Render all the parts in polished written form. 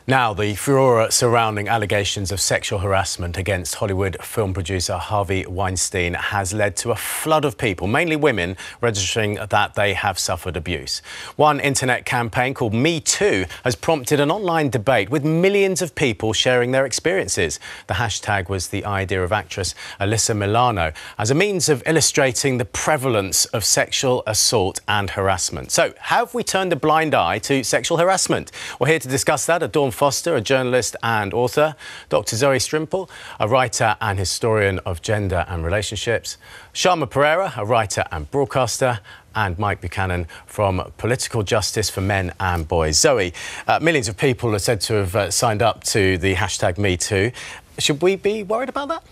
Now, the furore surrounding allegations of sexual harassment against Hollywood film producer Harvey Weinstein has led to a flood of people, mainly women, registering that they have suffered abuse. One internet campaign called Me Too has prompted an online debate with millions of people sharing their experiences. The hashtag was the idea of actress Alyssa Milano as a means of illustrating the prevalence of sexual assault and harassment. So, have we turned a blind eye to sexual harassment? We're here to discuss that at Dawn Foster, a journalist and author, Dr. Zoe Strimple, a writer and historian of gender and relationships, Sharma Pereira, a writer and broadcaster, and Mike Buchanan from Political Justice for Men and Boys. Zoe, millions of people are said to have signed up to the hashtag #MeToo. Should we be worried about that?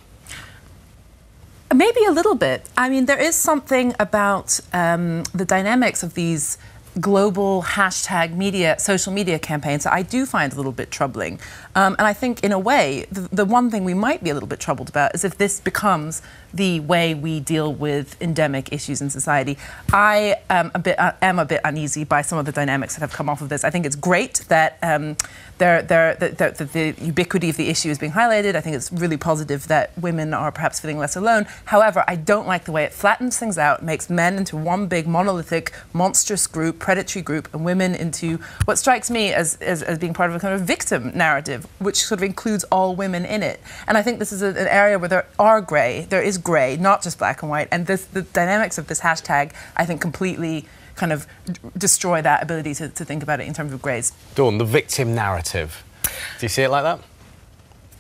Maybe a little bit. I mean, there is something about the dynamics of these global hashtag social media campaigns that I do find a little bit troubling. And I think, in a way, the one thing we might be a little bit troubled about is if this becomes the way we deal with endemic issues in society. I am a bit uneasy by some of the dynamics that have come off of this. I think it's great that the ubiquity of the issue is being highlighted. I think it's really positive that women are perhaps feeling less alone. However, I don't like the way it flattens things out, makes men into one big monolithic, monstrous group, predatory group, and women into what strikes me as being part of a kind of victim narrative, which sort of includes all women in it. And I think this is an area where there is grey, not just black and white, and the dynamics of this hashtag, I think, completely kind of destroy that ability to think about it in terms of greys. Dawn, the victim narrative. Do you see it like that?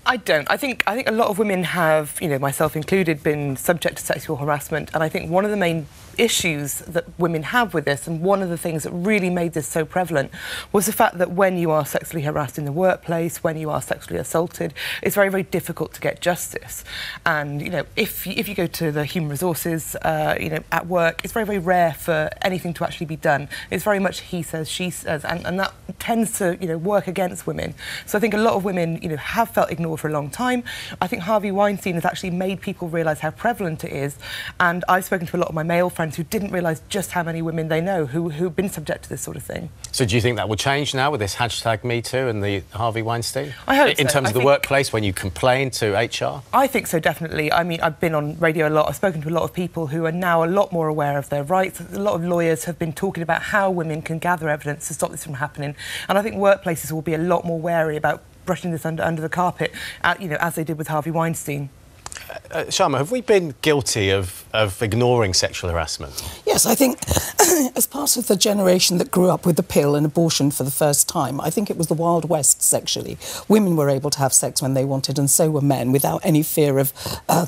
I don't. I think a lot of women have, you know, myself included, been subject to sexual harassment, and I think one of the main issues that women have with this, and one of the things that really made this so prevalent, was the fact that when you are sexually harassed in the workplace, when you are sexually assaulted, it's very, very difficult to get justice. And, you know, if you go to the human resources, you know, at work, it's very, very rare for anything to actually be done. It's very much he says, she says, and that tends to, you know, work against women. So I think a lot of women, you know, have felt ignored for a long time. I think Harvey Weinstein has actually made people realise how prevalent it is, and I've spoken to a lot of my male friends who didn't realise just how many women they know who've been subject to this sort of thing. So do you think that will change now with this hashtag #MeToo and the Harvey Weinstein? I hope so. In terms of the workplace, when you complain to HR? I think so, definitely. I mean, I've been on radio a lot. I've spoken to a lot of people who are now a lot more aware of their rights. A lot of lawyers have been talking about how women can gather evidence to stop this from happening. And I think workplaces will be a lot more wary about brushing this under the carpet, you know, as they did with Harvey Weinstein. Sharma, have we been guilty of ignoring sexual harassment? Yes, I think as part of the generation that grew up with the pill and abortion for the first time, I think it was the Wild West sexually. Women were able to have sex when they wanted, and so were men, without any fear of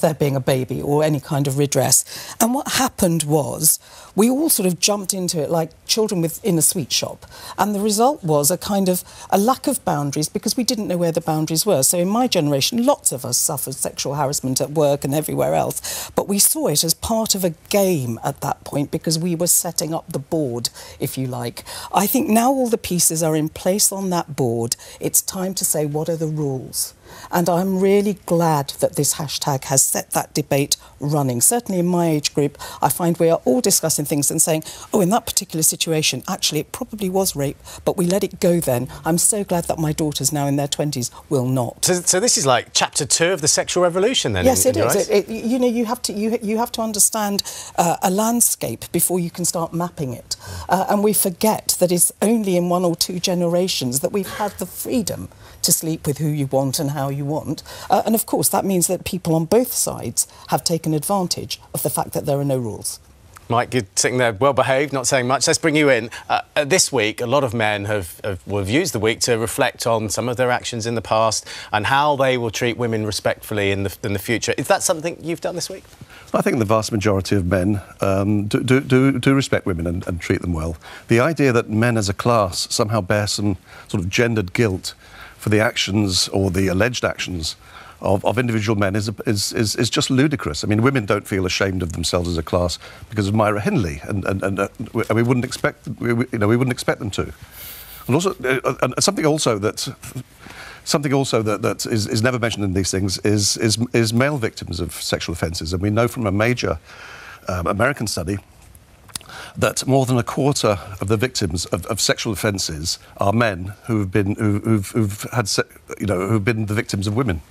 there being a baby or any kind of redress. And what happened was we all sort of jumped into it like children in a sweet shop. And the result was a lack of boundaries, because we didn't know where the boundaries were. So in my generation, lots of us suffered sexual harassment at work and everywhere else, but we saw it as part of a game at that point, because we were setting up the board, if you like. I think now all the pieces are in place on that board. It's time to say, what are the rules? And I'm really glad that this hashtag has set that debate running. Certainly in my age group, I find we are all discussing things and saying, oh, in that particular situation, actually, it probably was rape, but we let it go then. I'm so glad that my daughters now in their 20s will not. So this is like chapter 2 of the sexual revolution, then? Yes, it is. You know, you have to understand a landscape before you can start mapping it. And we forget that it's only in 1 or 2 generations that we've had the freedom to sleep with who you want and how you want. And of course, that means that people on both sides have taken advantage of the fact that there are no rules. Mike, you're sitting there well-behaved, not saying much. Let's bring you in. This week, a lot of men have used the week to reflect on some of their actions in the past and how they will treat women respectfully in the future. Is that something you've done this week? I think the vast majority of men do respect women and treat them well. The idea that men as a class somehow bear some sort of gendered guilt for the actions or the alleged actions of individual men is just ludicrous. I mean, women don't feel ashamed of themselves as a class because of Myra Hindley, and we wouldn't expect we wouldn't expect them to. And also, something also that is never mentioned in these things is male victims of sexual offences, and we know from a major American study that more than a quarter of the victims of sexual offences are men who've been the victims of women.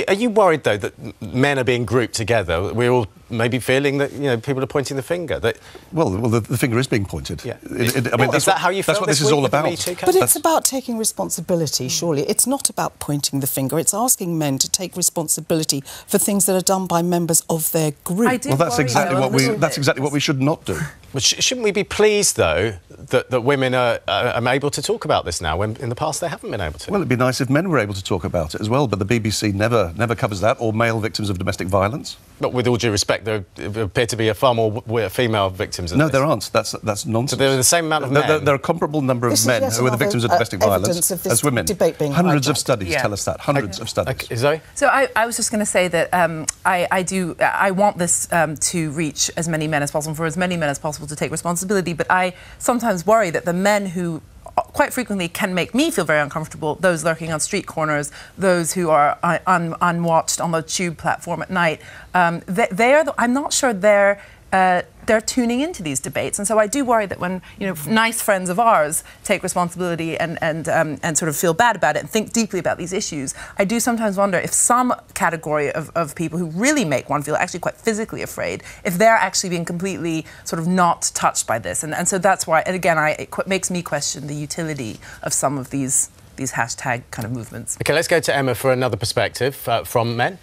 Are you worried, though, that men are being grouped together? We're all maybe feeling that, people are pointing the finger. That... Well, the finger is being pointed. Yeah. Is that how you feel? That's what this is all about. But it's about taking responsibility, surely. It's not about pointing the finger. It's asking men to take responsibility for things that are done by members of their group. Well, that's exactly what we should not do. But shouldn't we be pleased, though, that women are able to talk about this now, when in the past they haven't been able to? Well, it'd be nice if men were able to talk about it as well, but the BBC never covers that, or male victims of domestic violence. But with all due respect, there appear to be far more female victims of this. No, there aren't. That's nonsense. So there are the same amount of men? There are a comparable number of men who are the victims of domestic violence as women. Hundreds of studies tell us that. Hundreds of studies. Okay. Zoe? So I was just going to say that I want this to reach as many men as possible, for as many men as possible to take responsibility, but I sometimes worry that the men who quite frequently can make me feel very uncomfortable, those lurking on street corners, those who are unwatched on the tube platform at night, I'm not sure they're tuning into these debates, and so I do worry that when nice friends of ours take responsibility and sort of feel bad about it and think deeply about these issues, I do sometimes wonder if some category of people who really make one feel actually quite physically afraid, if they're actually being completely sort of not touched by this, and so that's why, and again, it makes me question the utility of some of these hashtag kind of movements. OK, let's go to Emma for another perspective from men.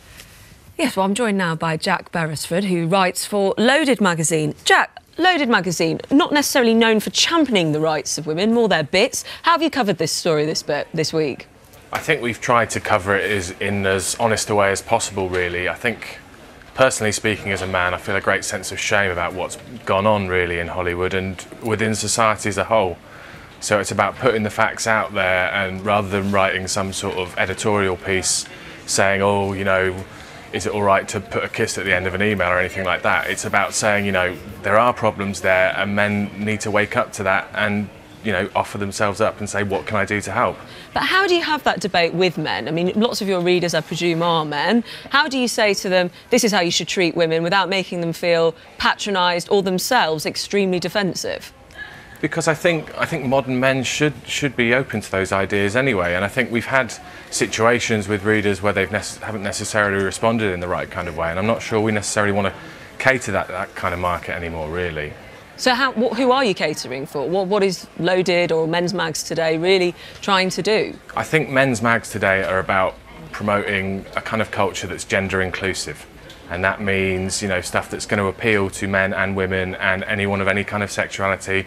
Yes, well, I'm joined now by Jack Beresford, who writes for Loaded magazine. Jack, Loaded magazine, not necessarily known for championing the rights of women, more their bits. How have you covered this story this week? I think we've tried to cover it in as honest a way as possible, really. I think, personally speaking, as a man, I feel a great sense of shame about what's gone on, really, in Hollywood and within society as a whole. So it's about putting the facts out there, and rather than writing some sort of editorial piece saying, oh, is it all right to put a kiss at the end of an email or anything like that? It's about saying, there are problems there and men need to wake up to that and, offer themselves up and say, what can I do to help? But how do you have that debate with men? I mean, lots of your readers, I presume, are men. How do you say to them, this is how you should treat women, without making them feel patronised or themselves extremely defensive? Because I think modern men should be open to those ideas anyway, and I think we've had situations with readers where they haven't necessarily responded in the right kind of way, and I'm not sure we necessarily want to cater that kind of market anymore, really. So who are you catering for? What is Loaded or Men's Mags Today really trying to do? I think Men's Mags Today are about promoting a kind of culture that's gender inclusive. And that means, stuff that's going to appeal to men and women and anyone of any kind of sexuality.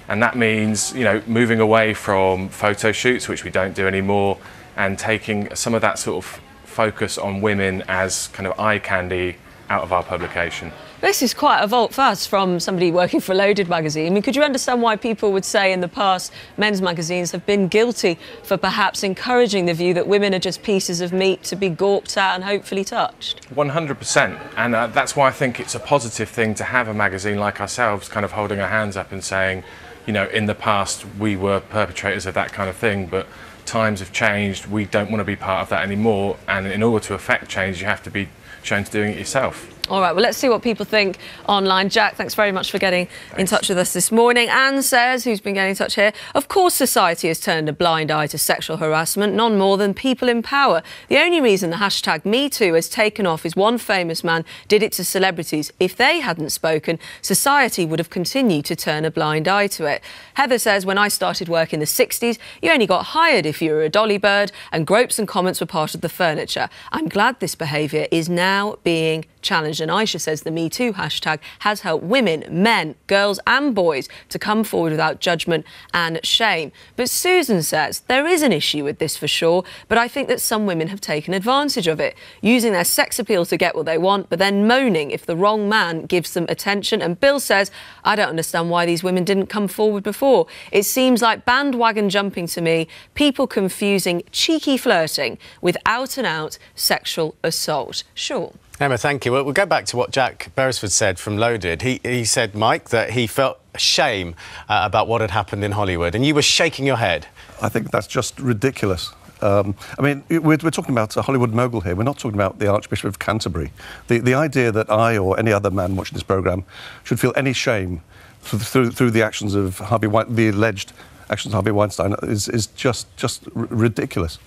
And that means, moving away from photo shoots, which we don't do anymore, and taking some of that sort of focus on women as kind of eye candy out of our publication. This is quite a volte-face from somebody working for Loaded magazine. I mean, could you understand why people would say in the past men's magazines have been guilty for perhaps encouraging the view that women are just pieces of meat to be gawped at and hopefully touched? 100%. And that's why I think it's a positive thing to have a magazine like ourselves kind of holding our hands up and saying, in the past we were perpetrators of that kind of thing, but times have changed, we don't want to be part of that anymore, and in order to affect change you have to be shown to doing it yourself. All right, well, let's see what people think online. Jack, thanks very much for getting in touch with us this morning. Anne says, who's been getting in touch here, of course society has turned a blind eye to sexual harassment, none more than people in power. The only reason the hashtag #MeToo has taken off is one famous man did it to celebrities. If they hadn't spoken, society would have continued to turn a blind eye to it. Heather says, when I started work in the 60s, you only got hired if you were a dolly bird, and gropes and comments were part of the furniture. I'm glad this behaviour is now being challenged. And Aisha says the #MeToo hashtag has helped women, men, girls and boys to come forward without judgment and shame. But Susan says there is an issue with this for sure, but I think that some women have taken advantage of it, using their sex appeal to get what they want, but then moaning if the wrong man gives them attention. And Bill says, I don't understand why these women didn't come forward before. It seems like bandwagon jumping to me, people confusing cheeky flirting with out-and-out sexual assault. Sure. Emma, thank you. Well, we'll go back to what Jack Beresford said from Loaded. He said, Mike, that he felt shame about what had happened in Hollywood, and you were shaking your head. I think that's just ridiculous. I mean, we're talking about a Hollywood mogul here. We're not talking about the Archbishop of Canterbury. The idea that I or any other man watching this programme should feel any shame through the actions of the alleged actions of Harvey Weinstein is just ridiculous.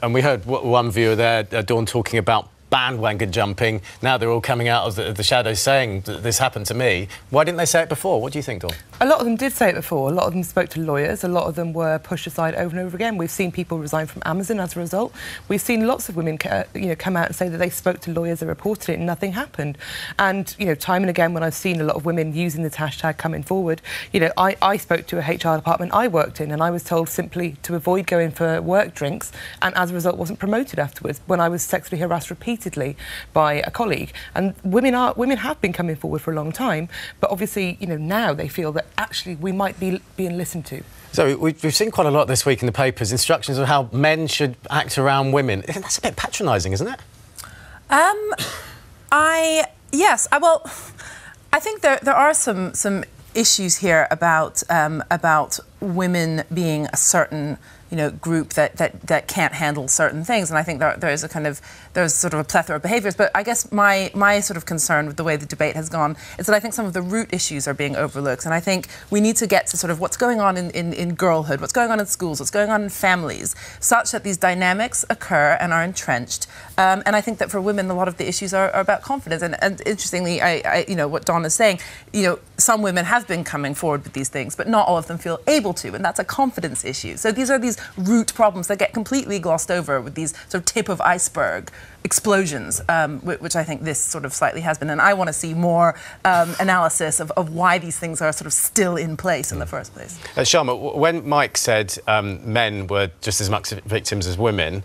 And we heard one viewer there, Dawn, talking about bandwagon jumping. Now they're all coming out of the shadows saying that this happened to me. Why didn't they say it before? What do you think, Dawn? A lot of them did say it before. A lot of them spoke to lawyers. A lot of them were pushed aside over and over again. We've seen people resign from Amazon as a result. We've seen lots of women, come out and say that they spoke to lawyers, they reported it, and nothing happened. And time and again, when I've seen a lot of women using this hashtag coming forward, I spoke to a HR department I worked in, and I was told simply to avoid going for work drinks, and as a result, wasn't promoted afterwards when I was sexually harassed repeatedly by a colleague. And women have been coming forward for a long time, but obviously, now they feel that actually we might be being listened to. So we've seen quite a lot this week in the papers, instructions on how men should act around women. That's a bit patronising, isn't it? Yes. Well, I think there are some issues here about women being a certain group that can't handle certain things, and I think there's sort of a plethora of behaviours. But I guess my sort of concern with the way the debate has gone is that I think some of the root issues are being overlooked, and I think we need to get to sort of what's going on in girlhood, what's going on in schools, what's going on in families, such that these dynamics occur and are entrenched. And I think that for women, a lot of the issues are about confidence. And interestingly, I what Dawn is saying, some women have been coming forward with these things, but not all of them feel able to, and that's a confidence issue. So these are these root problems that get completely glossed over with these sort of tip of iceberg explosions, which I think this sort of slightly has been. And I want to see more analysis of why these things are sort of still in place in the first place. Sharma, when Mike said men were just as much victims as women,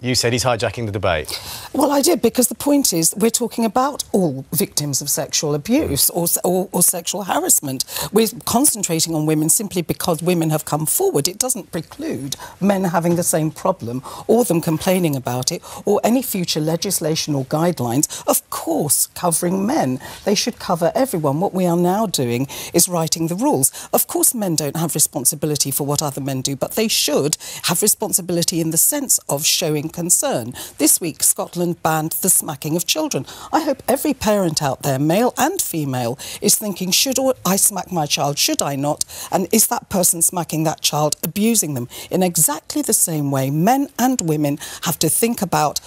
you said he's hijacking the debate. Well, I did, because the point is we're talking about all victims of sexual abuse or sexual harassment. We're concentrating on women simply because women have come forward. It doesn't preclude men having the same problem or them complaining about it or any future legislation or guidelines, of course, covering men. They should cover everyone. What we are now doing is writing the rules. Of course, men don't have responsibility for what other men do, but they should have responsibility in the sense of showing concern. This week, Scotland banned the smacking of children. I hope every parent out there, male and female, is thinking, should I smack my child? Should I not? And is that person smacking that child abusing them? In exactly the same way, men and women have to think about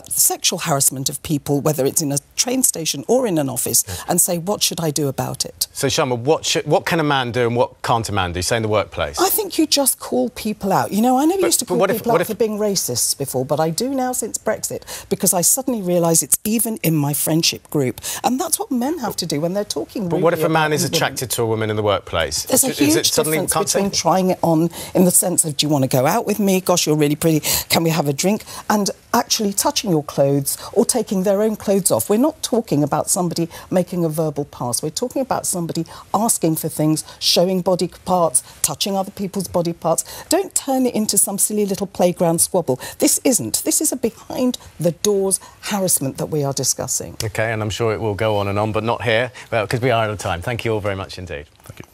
sexual harassment of people, whether it's in a train station or in an office, and say, what should I do about it? So, Sharma, what can a man do and what can't a man do, say in the workplace? I think you just call people out. I never used to call people out for being racists before, but I do now since Brexit, because I suddenly realise it's even in my friendship group. And that's what men have to do when they're talking. But what if a man is attracted to a woman in the workplace? There's a huge difference between trying it on in the sense of, do you want to go out with me? Gosh, you're really pretty. Can we have a drink? And actually touching your clothes or taking their own clothes off. We're not talking about somebody making a verbal pass. We're talking about somebody asking for things, showing body parts, touching other people's body parts. Don't turn it into some silly little playground squabble. This isn't. This is a behind-the-doors harassment that we are discussing. OK, and I'm sure it will go on and on, but not here, because we are out of time. Thank you all very much indeed. Thank you.